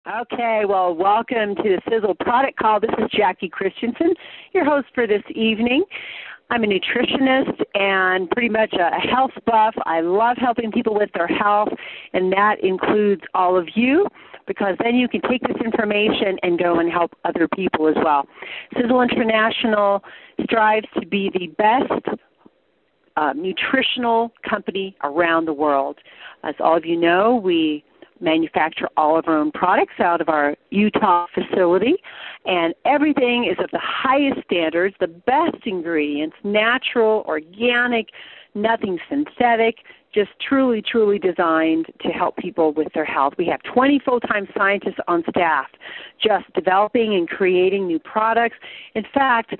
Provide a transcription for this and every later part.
Okay, well, welcome to the Sisel Product Call. This is Jackie Christensen, your host for this evening. I'm a nutritionist and pretty much a health buff. I love helping people with their health, and that includes all of you, because then you can take this information and go and help other people as well. Sisel International strives to be the best nutritional company around the world. As all of you know, we manufacture all of our own products out of our Utah facility, and everything is of the highest standards, the best ingredients, natural, organic, nothing synthetic, just truly, truly designed to help people with their health. We have 20 full-time scientists on staff just developing and creating new products. In fact,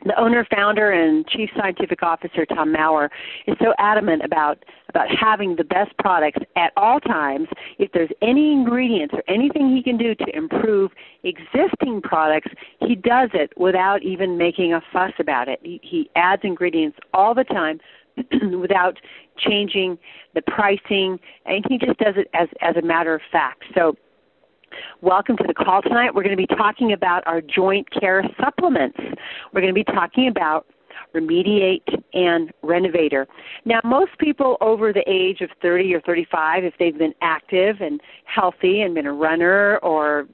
the owner, founder, and chief scientific officer, Tom Maurer, is so adamant about having the best products at all times. If there's any ingredients or anything he can do to improve existing products, he does it without even making a fuss about it. He adds ingredients all the time without changing the pricing, and he just does it as a matter of fact. So welcome to the call tonight. We're going to be talking about our joint care supplements. We're going to be talking about Remediate and Renovator. Now, most people over the age of 30 or 35, if they've been active and healthy and been a runner or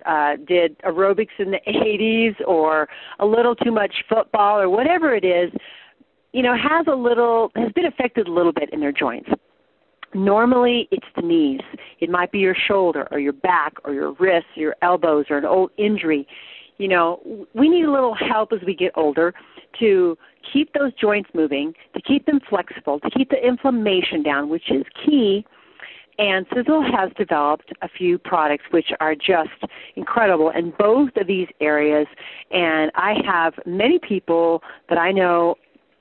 did aerobics in the 80s or a little too much football or whatever it is, has been affected a little bit in their joints. Normally, it's the knees. It might be your shoulder or your back or your wrists, your elbows, or an old injury. We need a little help as we get older to keep those joints moving, to keep them flexible, to keep the inflammation down, which is key. And Sisel has developed a few products which are just incredible in both of these areas. And I have many people that I know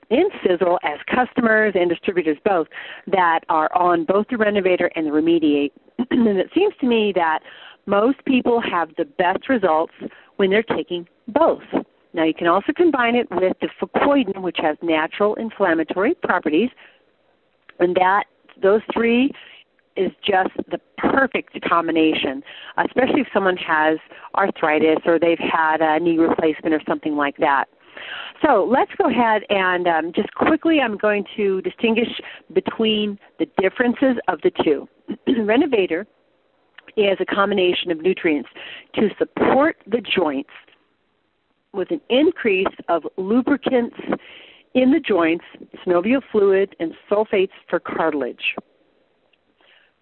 in Sisel as customers and distributors both that are on both the Renovator and the Remediate. And it seems to me that most people have the best results when they're taking both. Now, you can also combine it with the Fucoidin, which has natural inflammatory properties, and those three is just the perfect combination, especially if someone has arthritis or they've had a knee replacement or something like that. So let's go ahead and just quickly I'm going to distinguish between the differences of the two. Renovator is a combination of nutrients to support the joints with an increase of lubricants in the joints, synovial fluid, and sulfates for cartilage.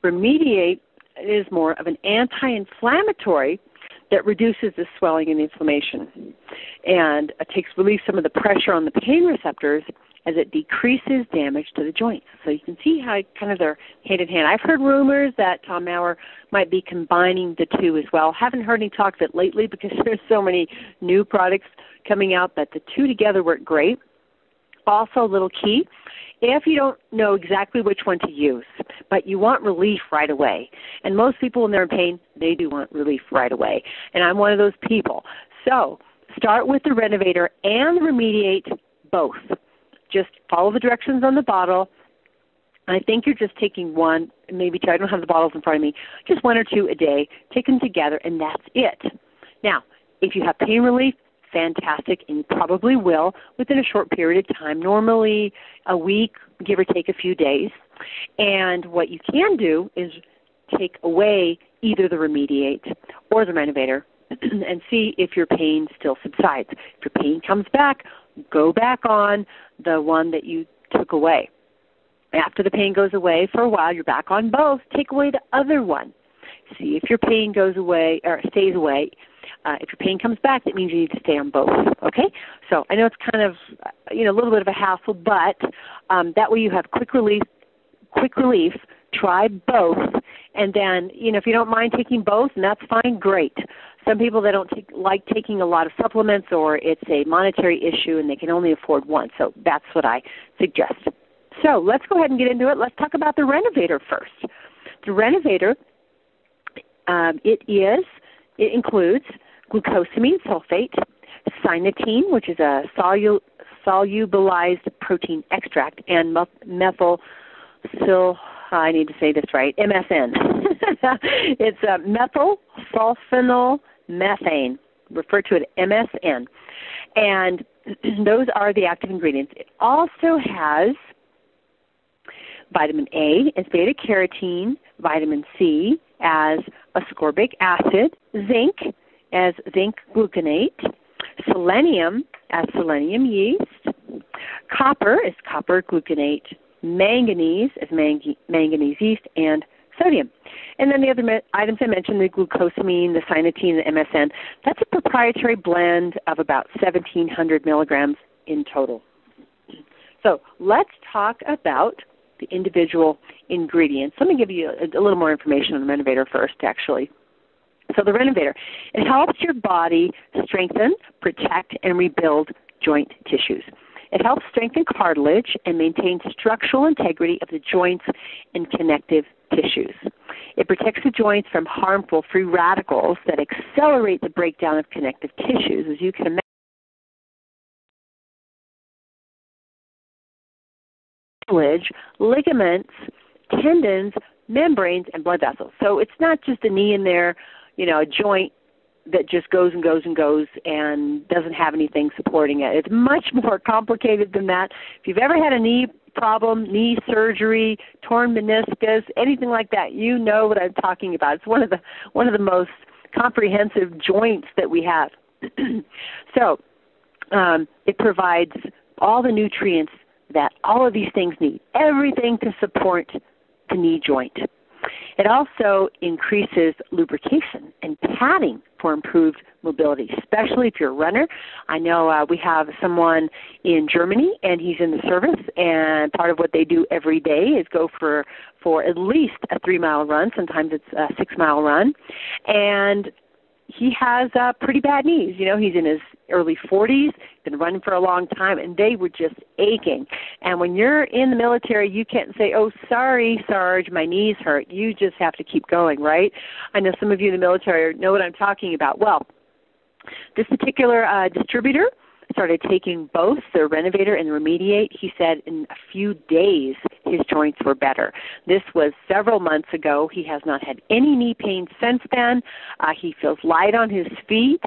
Remediate is more of an anti-inflammatory that reduces the swelling and the inflammation, and it takes relief some of the pressure on the pain receptors as it decreases damage to the joints. So you can see how kind of they're hand in hand. I've heard rumors that Tom Maurer might be combining the two as well. Haven't heard any talk of it lately because there's so many new products coming out that the two together work great. Also, a little key, if you don't know exactly which one to use, but you want relief right away, and most people when they're in pain, they do want relief right away, and I'm one of those people. So start with the Renovator and the Remediate both. Just follow the directions on the bottle. I think you're just taking one, maybe two. I don't have the bottles in front of me. Just one or two a day. Take them together, and that's it. Now, if you have pain relief, fantastic, and you probably will within a short period of time, normally a week, give or take a few days. And what you can do is take away either the Remediate or the Renovator and see if your pain still subsides. If your pain comes back, go back on the one that you took away. After the pain goes away for a while, you're back on both. Take away the other one. See if your pain goes away or stays away. If your pain comes back, that means you need to stay on both, okay? So I know it's kind of, a little bit of a hassle, but that way you have quick relief. Try both. And then, if you don't mind taking both, and that's fine, great. Some people, they don't like taking a lot of supplements, or it's a monetary issue and they can only afford one. So that's what I suggest. So let's go ahead and get into it. Let's talk about the Renovator first. The Renovator, it includes glucosamine sulfate, cynatine, which is a solubilized protein extract, and I need to say this right, MSN. It's methyl sulfonylmethane, referred to as MSN. And those are the active ingredients. It also has vitamin A as beta-carotene, vitamin C as ascorbic acid, zinc as zinc gluconate, selenium as selenium yeast, copper as copper gluconate, manganese as manganese yeast, and sodium. And then the other items I mentioned, the glucosamine, the sinatine, the MSN, that's a proprietary blend of about 1,700 milligrams in total. So let's talk about the individual ingredients. Let me give you a little more information on the Renovator first, actually. So the Renovator, it helps your body strengthen, protect, and rebuild joint tissues. It helps strengthen cartilage and maintain structural integrity of the joints and connective tissues. It protects the joints from harmful free radicals that accelerate the breakdown of connective tissues. As you can imagine, cartilage, ligaments, tendons, membranes, and blood vessels. So it's not just a knee in there, a joint that just goes and goes and goes and doesn't have anything supporting it. It's much more complicated than that. If you've ever had a knee problem, knee surgery, torn meniscus, anything like that, you know what I'm talking about. It's one of the most comprehensive joints that we have. So it provides all the nutrients that all of these things need, everything to support the knee joint. It also increases lubrication and padding for improved mobility, especially if you're a runner. I know we have someone in Germany, and he's in the service, and part of what they do every day is go for at least a 3-mile run. Sometimes it's a 6-mile run. And he has pretty bad knees. He's in his early 40s, been running for a long time, and they were just aching. And when you're in the military, you can't say, "Oh, sorry, Sarge, my knees hurt." You just have to keep going, right? I know some of you in the military know what I'm talking about. Well, this particular distributor started taking both the Renovator and the Remediate. He said in a few days his joints were better. This was several months ago. He has not had any knee pain since then. He feels light on his feet,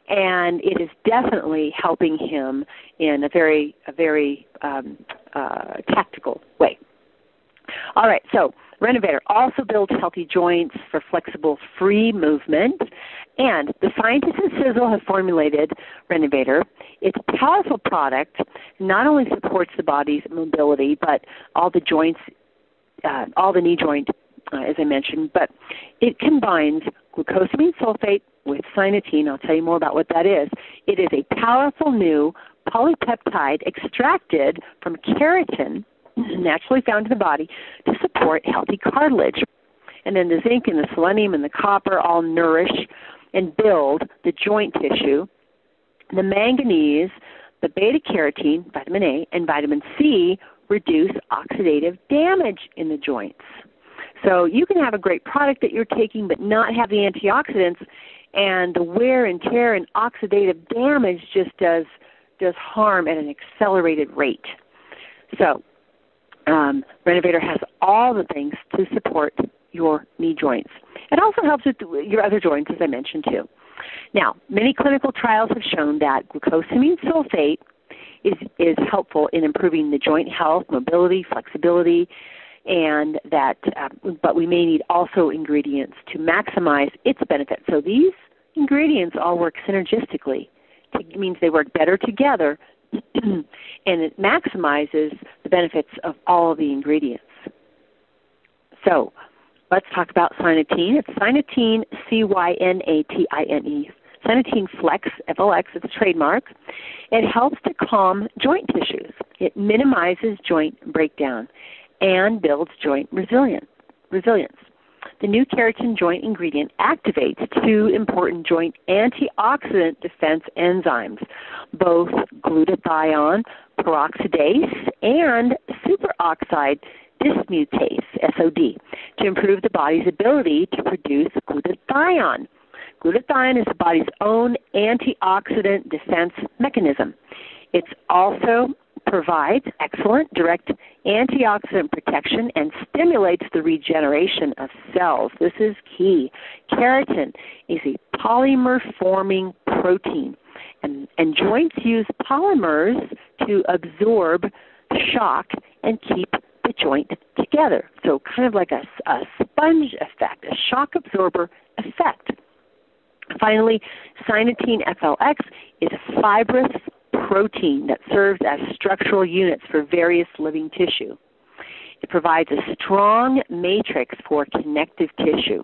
and it is definitely helping him in a very tactical way. All right, so Renovator also builds healthy joints for flexible, free movement. And the scientists at Sisel have formulated Renovator. It's a powerful product. Not only supports the body's mobility, but all the joints, all the knee joint, as I mentioned. But it combines glucosamine sulfate with sinatine. I'll tell you more about what that is. It is a powerful new polypeptide extracted from keratin, naturally found in the body, to support healthy cartilage. And then the zinc and the selenium and the copper all nourish and build the joint tissue. The manganese, the beta-carotene, vitamin A, and vitamin C reduce oxidative damage in the joints. So you can have a great product that you're taking but not have the antioxidants, and the wear and tear and oxidative damage just does harm at an accelerated rate. So Renovator has all the things to support your knee joints. It also helps with your other joints, as I mentioned, too. Now, many clinical trials have shown that glucosamine sulfate is helpful in improving the joint health, mobility, flexibility, and that, but we may need also ingredients to maximize its benefits. So these ingredients all work synergistically. It means they work better together, and it maximizes the benefits of all of the ingredients. So let's talk about Sinatine. It's Sinatine, Cynatine. Sinatine Flex, FLX, it's a trademark. It helps to calm joint tissues. It minimizes joint breakdown and builds joint resilience. The new keratin joint ingredient activates two important joint antioxidant defense enzymes, both glutathione peroxidase and superoxide dismutase, SOD, to improve the body's ability to produce glutathione. Glutathione is the body's own antioxidant defense mechanism. It also provides excellent direct antioxidant protection, and stimulates the regeneration of cells. This is key. Keratin is a polymer-forming protein, and joints use polymers to absorb shock and keep the joint together. So kind of like a sponge effect, a shock absorber effect. Finally, Cytidine FLX is a fibrous protein that serves as structural units for various living tissue. It provides a strong matrix for connective tissue.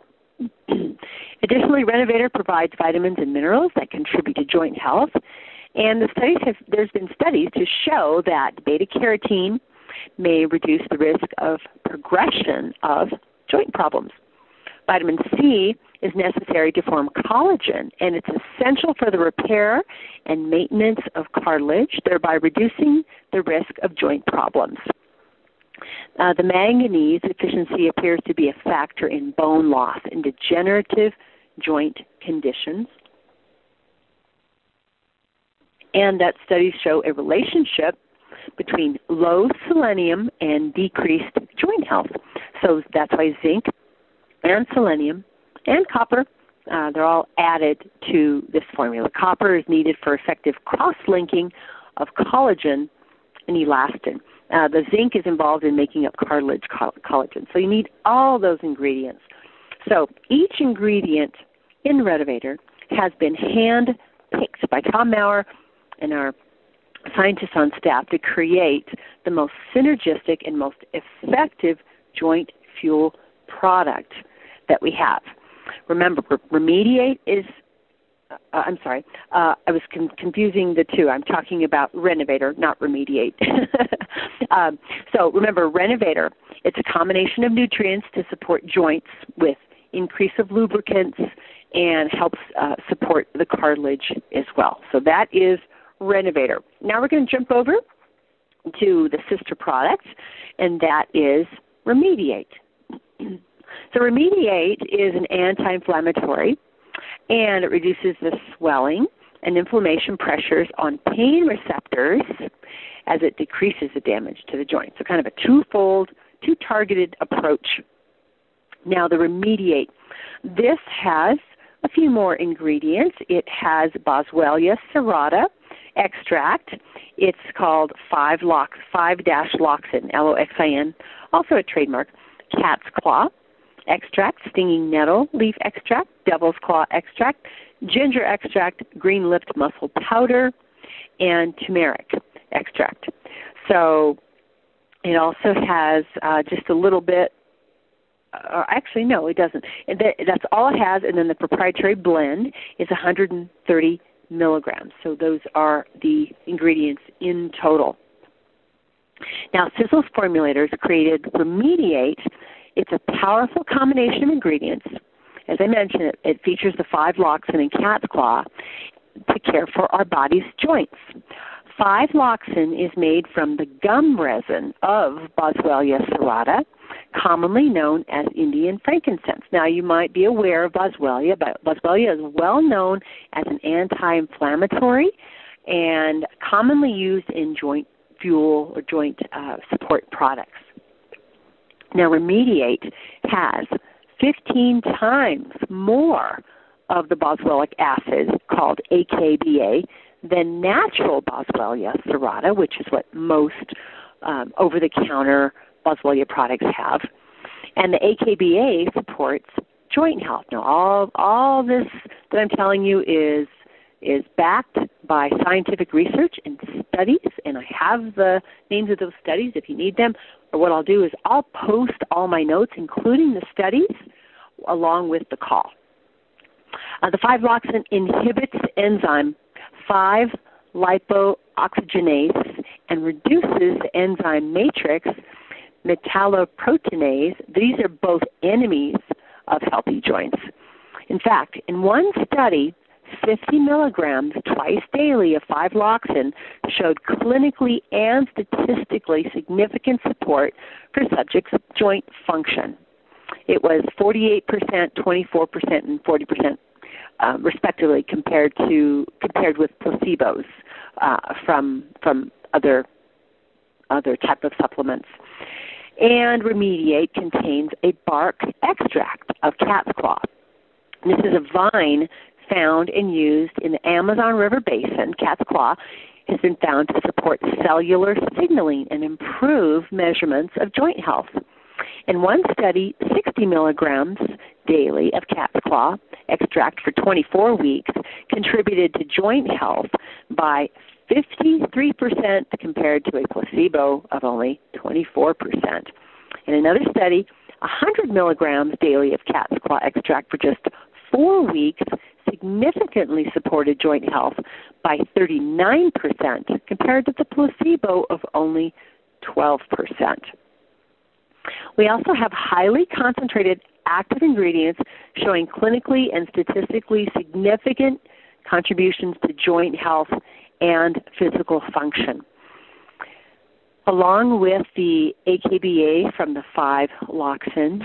Additionally, Renovator provides vitamins and minerals that contribute to joint health. And there's been studies to show that beta-carotene may reduce the risk of progression of joint problems. Vitamin C is necessary to form collagen, and it's essential for the repair and maintenance of cartilage, thereby reducing the risk of joint problems. The manganese deficiency appears to be a factor in bone loss and degenerative joint conditions, and that studies show a relationship between low selenium and decreased joint health. So that's why zinc and selenium and copper, they're all added to this formula. Copper is needed for effective cross-linking of collagen and elastin. The zinc is involved in making up cartilage collagen. So you need all those ingredients. So each ingredient in Renovator has been hand-picked by Tom Maurer and our scientists on staff to create the most synergistic and most effective joint fuel product that we have. Remember, Remediate is, I was confusing the two. I'm talking about Renovator, not Remediate. So remember, Renovator, it's a combination of nutrients to support joints with increase of lubricants and helps support the cartilage as well. So that is Renovator. Now we're going to jump over to the sister product, and that is Remediate. So Remediate is an anti-inflammatory, and it reduces the swelling and inflammation pressures on pain receptors as it decreases the damage to the joint. So kind of a twofold, two-targeted approach. Now the Remediate, this has a few more ingredients. It has Boswellia serrata extract. It's called 5-Loxin, L-O-X-I-N, also a trademark. Cat's claw extract, stinging nettle leaf extract, devil's claw extract, ginger extract, green-lipped mussel powder, and turmeric extract. So it also has just a little bit, actually no, it doesn't. That's all it has, and then the proprietary blend is 130 milligrams. So those are the ingredients in total. Now, Sisel's formulators created Remediate. It's a powerful combination of ingredients. As I mentioned, it features the 5-Loxin and cat's claw to care for our body's joints. 5-Loxin is made from the gum resin of Boswellia serrata, commonly known as Indian frankincense. Now, you might be aware of Boswellia, but Boswellia is well known as an anti-inflammatory and commonly used in joint fuel or joint support products. Now, Remediate has 15 times more of the boswellic acid, called AKBA, than natural Boswellia serrata, which is what most over-the-counter Boswellia products have. And the AKBA supports joint health. Now, all this that I'm telling you is backed by scientific research and studies, and I have the names of those studies if you need them. Or what I'll do is I'll post all my notes, including the studies, along with the call. The 5-Loxin inhibits the enzyme 5-lipoxygenase and reduces the enzyme matrix metalloproteinase. These are both enemies of healthy joints. In fact, in one study, 50 milligrams twice daily of 5-Loxin showed clinically and statistically significant support for subjects' joint function. It was 48%, 24%, and 40%, respectively, compared with placebos from other type of supplements. And Remediate contains a bark extract of cat's claw. This is a vine found and used in the Amazon River Basin. Cat's claw has been found to support cellular signaling and improve measurements of joint health. In one study, 60 milligrams daily of cat's claw extract for 24 weeks contributed to joint health by 53% compared to a placebo of only 24%. In another study, 100 milligrams daily of cat's claw extract for just 4 weeks significantly supported joint health by 39% compared to the placebo of only 12%. We also have highly concentrated active ingredients showing clinically and statistically significant contributions to joint health and physical function. Along with the AKBA from the 5-loxin,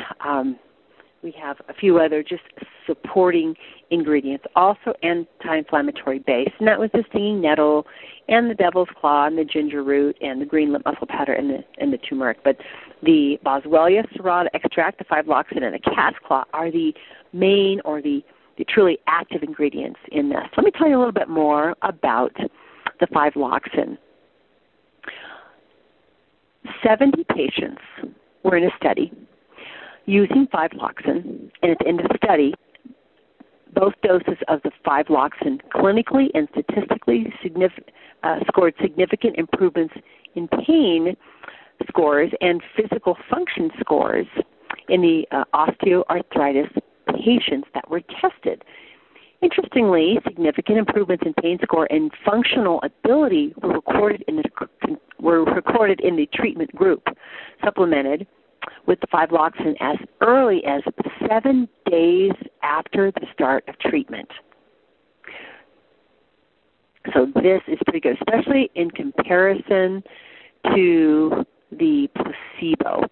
we have a few other just supporting ingredients, also anti-inflammatory base, and that was the stinging nettle and the devil's claw and the ginger root and the green lip mussel powder and the turmeric. But the Boswellia serrata extract, the 5-loxin, and the cat's claw are the main or the truly active ingredients in this. Let me tell you a little bit more about the 5-loxin. 70 patients were in a study using 5-loxin, and at the end of the study, both doses of the 5-loxin clinically and statistically scored significant improvements in pain scores and physical function scores in the osteoarthritis patients that were tested. Interestingly, significant improvements in pain score and functional ability were recorded in the treatment group, supplemented with the 5-loxin as early as 7 days after the start of treatment. So this is pretty good, especially in comparison to the placebo.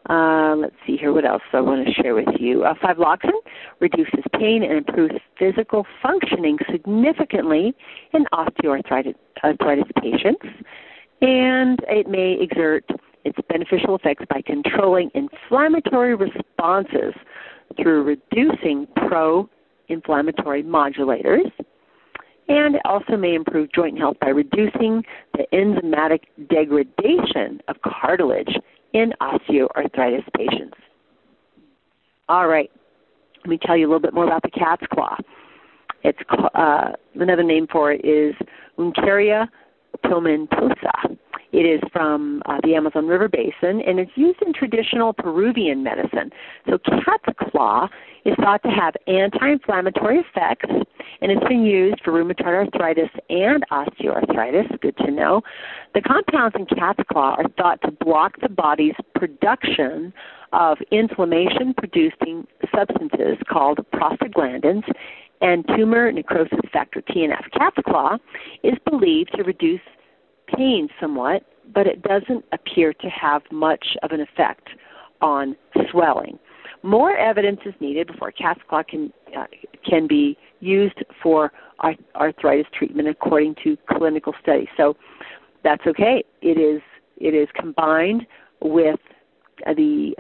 Let's see here, what else I want to share with you. 5-loxin reduces pain and improves physical functioning significantly in osteoarthritis patients, and it may exert its beneficial effects by controlling inflammatory responses through reducing pro-inflammatory modulators, and it also may improve joint health by reducing the enzymatic degradation of cartilage in osteoarthritis patients. All right, let me tell you a little bit more about the cat's claw. It's another name for it is Uncaria tomentosa. It is from the Amazon River Basin, and it's used in traditional Peruvian medicine. So cat's claw is thought to have anti-inflammatory effects, and it's been used for rheumatoid arthritis and osteoarthritis. Good to know. The compounds in cat's claw are thought to block the body's production of inflammation-producing substances called prostaglandins and tumor necrosis factor TNF. Cat's claw is believed to reduce pain somewhat, but it doesn't appear to have much of an effect on swelling. More evidence is needed before cat's claw can be used for arthritis treatment according to clinical studies. So that's okay. It is combined with the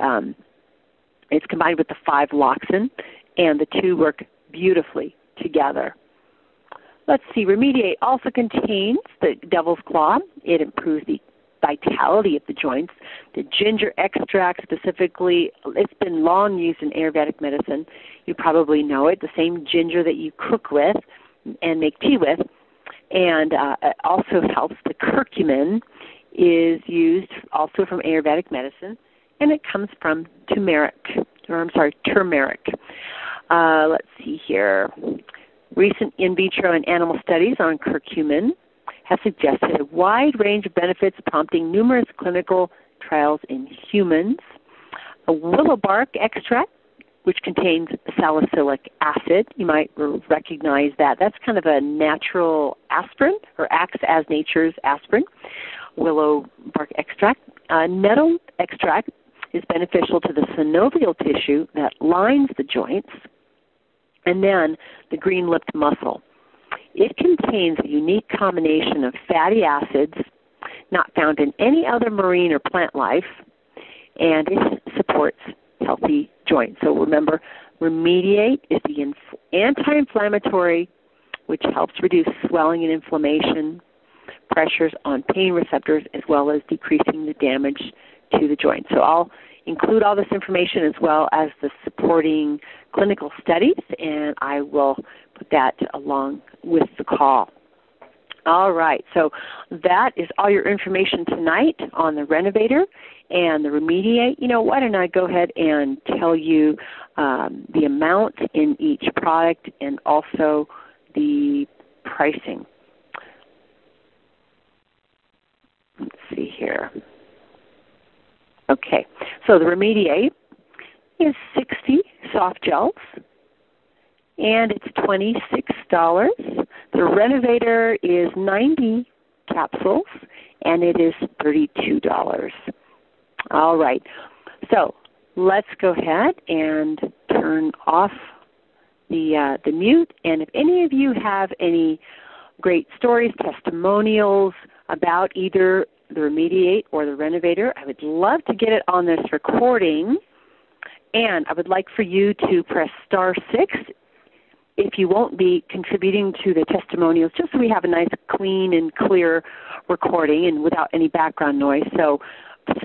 5-loxin, and the two work beautifully together. Let's see, Remediate also contains the devil's claw. It improves the vitality of the joints. The ginger extract specifically, it's been long used in Ayurvedic medicine. You probably know it, the same ginger that you cook with and make tea with. And it also helps. The curcumin is used also from Ayurvedic medicine, and it comes from turmeric. Let's see here. Recent in vitro and animal studies on curcumin have suggested a wide range of benefits, prompting numerous clinical trials in humans. A willow bark extract, which contains salicylic acid, you might recognize that. That's kind of a natural aspirin, or acts as nature's aspirin. Willow bark extract. Nettle extract is beneficial to the synovial tissue that lines the joints. And then the green-lipped mussel. It contains a unique combination of fatty acids not found in any other marine or plant life, and it supports healthy joints. So remember, Remediate is the anti-inflammatory, which helps reduce swelling and inflammation, pressures on pain receptors, as well as decreasing the damage to the joint. So I'll include all this information as well as the supporting clinical studies, and I will put that along with the call. All right, so that is all your information tonight on the Renovator and the Remediate. You know, why don't I go ahead and tell you the amount in each product and also the pricing. Let's see here. Okay, so the Remediate is 60 soft gels, and it's $26. The Renovator is 90 capsules, and it is $32. All right, so let's go ahead and turn off the mute, and if any of you have any great stories, testimonials about either the Remediate or the Renovator, I would love to get it on this recording, and I would like for you to press star 6 if you won't be contributing to the testimonials, just so we have a nice, clean, and clear recording and without any background noise. So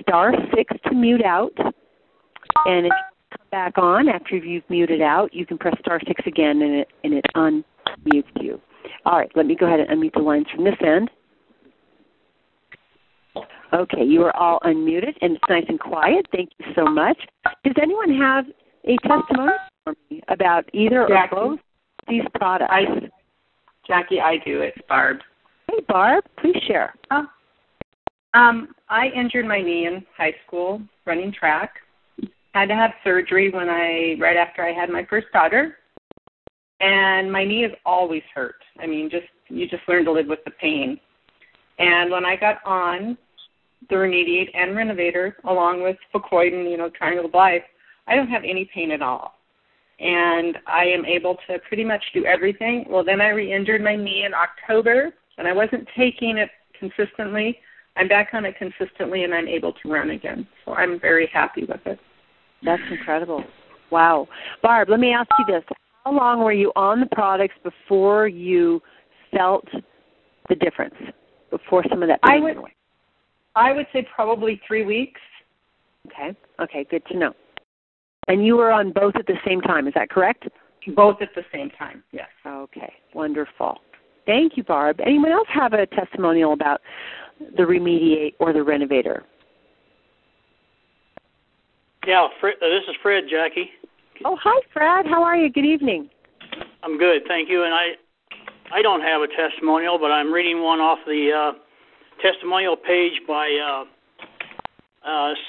star 6 to mute out, and if you come back on after you've muted out, you can press star 6 again, and it unmutes you. All right, let me go ahead and unmute the lines from this end. Okay, you are all unmuted, and it's nice and quiet. Thank you so much. Does anyone have a testimony for me about either or both these products? Jackie, I do. It's Barb. Hey, Barb, please share. I injured my knee in high school running track. Had to have surgery right after I had my first daughter, and my knee has always hurt. I mean, you just learn to live with the pain. And when I got on the Remediate and Renovator, along with Fucoid and, Triangle of Life, I don't have any pain at all. And I am able to pretty much do everything. Well, then I re-injured my knee in October, and I wasn't taking it consistently. I'm back on it consistently, and I'm able to run again. So I'm very happy with it. That's incredible. Wow. Barb, let me ask you this. How long were you on the products before you felt the difference, before some of that pain went away? I would say probably 3 weeks. Okay, good to know. And you were on both at the same time, is that correct? Both at the same time, yes. Okay, wonderful. Thank you, Barb. Anyone else have a testimonial about the Remediate or the Renovator? Yeah, this is Fred, Jackie. Oh, hi, Fred. How are you? Good evening. I'm good, thank you. And I don't have a testimonial, but I'm reading one off the testimonial page by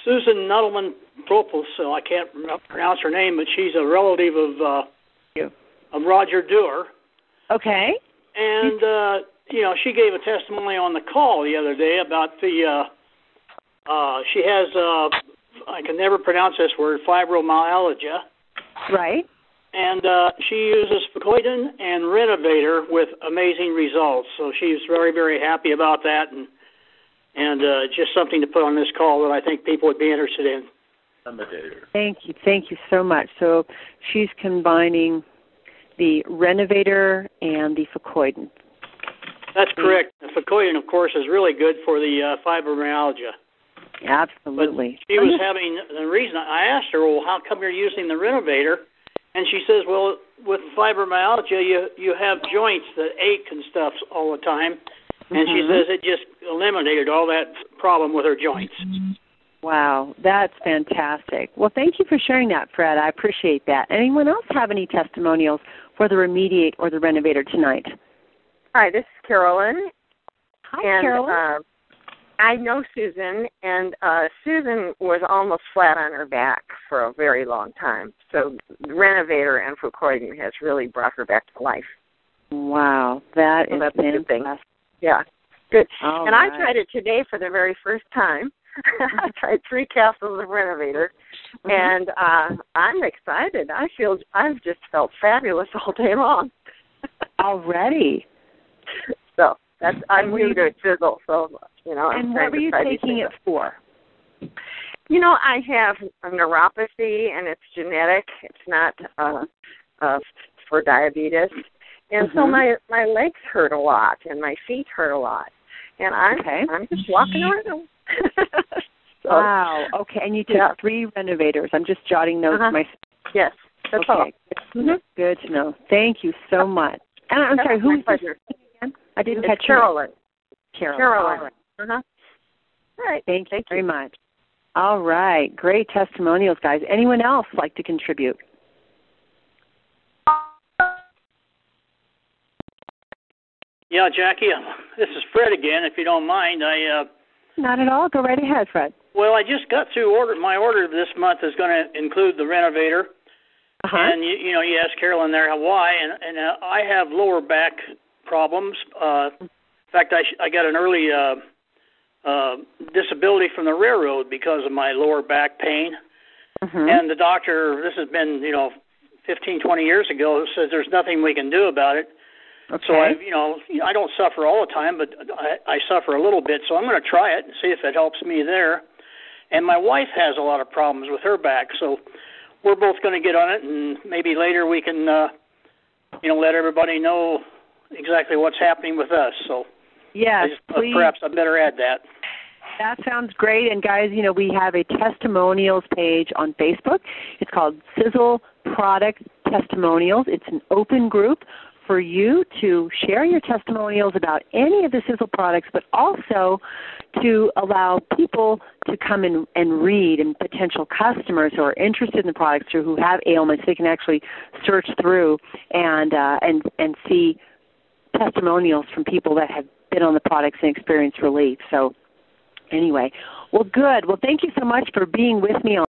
Susan Nuttleman Propos. So I can't pronounce her name, but she's a relative of Roger Dewar. Okay. And she gave a testimony on the call the other day about she has I can never pronounce this word, fibromyalgia. Right. And she uses Fucoid and Renovator with amazing results. So she's very, very happy about that, and just something to put on this call that I think people would be interested in. Thank you so much. So she's combining the Renovator and the Fucoid. That's correct. The Fucoid, of course, is really good for the fibromyalgia. Absolutely. But she was having, the reason I asked her, well, how come you're using the Renovator? And she says, well, with fibromyalgia, you have joints that ache and stuff all the time. And she says it just eliminated all that problem with her joints. Wow, that's fantastic. Well, thank you for sharing that, Fred. I appreciate that. Anyone else have any testimonials for the Remediate or the Renovator tonight? Hi, this is Carolyn. Hi, Carolyn. I know Susan, and Susan was almost flat on her back for a very long time. So the Renovator and Fucoid has really brought her back to life. Wow, that's a good thing. Yeah, good. All and right. I tried it today for the very first time. I tried 3 capsules of Renovator, and I'm excited. I've just felt fabulous all day long. Already. So I'm new to Sisel, so And what were you taking it for? I have a neuropathy, and it's genetic. It's not for diabetes. And so my legs hurt a lot, and my feet hurt a lot. And I'm just walking around. Wow. Okay. And you did 3 Renovators. I'm just jotting notes myself. Yes. That's all. Good to know. Thank you so much. And I'm sorry, who is this again? I didn't catch Carolyn. Carolyn. All right. All right. Thank you very much. All right. Great testimonials, guys. Anyone else like to contribute? Yeah, Jackie, this is Fred again, if you don't mind. Not at all. Go right ahead, Fred. Well, I just got through my order this month is going to include the Renovator. And, you asked Carolyn there why, and I have lower back problems. In fact, I got an early disability from the railroad because of my lower back pain. And the doctor, this has been, 15, 20 years ago, says there's nothing we can do about it. Okay. So, I don't suffer all the time, but I suffer a little bit. So I'm going to try it and see if it helps me there. And my wife has a lot of problems with her back, so we're both going to get on it, and maybe later we can, let everybody know exactly what's happening with us. So yes, please. Perhaps I better add that. That sounds great. And, guys, we have a testimonials page on Facebook. It's called Sisel Product Testimonials. It's an open group for you to share your testimonials about any of the Sisel products, but also to allow people to come in and read, and potential customers who are interested in the products or who have ailments, they can actually search through and see testimonials from people that have been on the products and experienced relief. So anyway, well, good. Well, thank you so much for being with me on